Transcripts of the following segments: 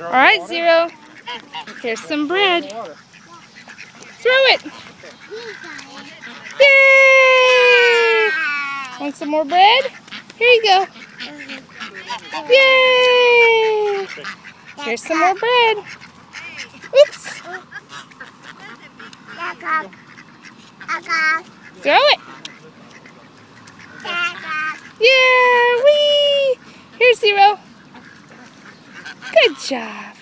All right, Zero. Here's some bread. Throw it. Yay! Want some more bread? Here you go. Yay! Here's some more bread. Oops. Throw it. Yeah, wee! Here's Zero. Good job.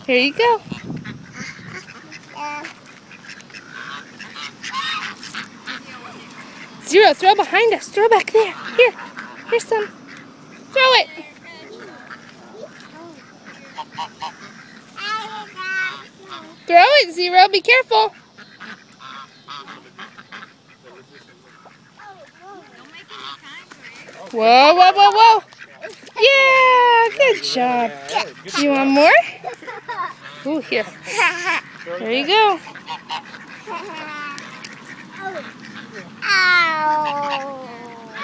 Here you go. Zero, throw behind us. Throw back there. Here. Here's some. Throw it. Throw it, Zero. Be careful. Whoa, whoa, whoa, whoa. Yeah, good job. You want more? Ooh, here. There you go.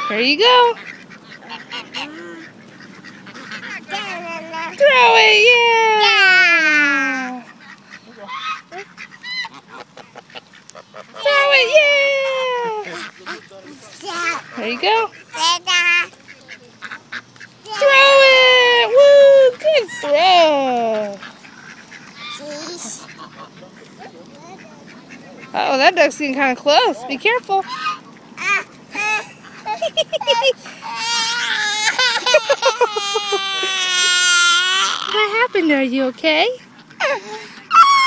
There you go. Throw it, yeah. Throw it, yeah. There you go. Throw it! Woo! Good throw! Uh-oh, that duck's getting kind of close. Be careful. What happened? Are you okay?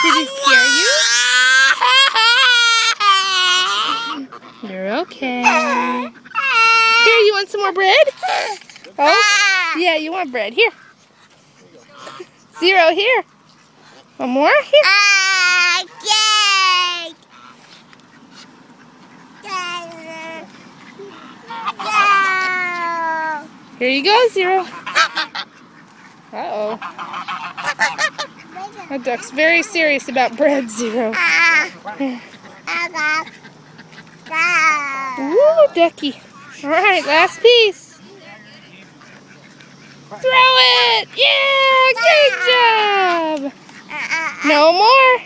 Did he scare you? You're okay. Here, you want some more bread? Oh, yeah, you want bread. Here. Zero, here. One more? Here. Here you go, Zero. Uh-oh. That duck's very serious about bread, Zero. Woo, ducky. All right, last piece. Throw it! Yeah, good job! No more?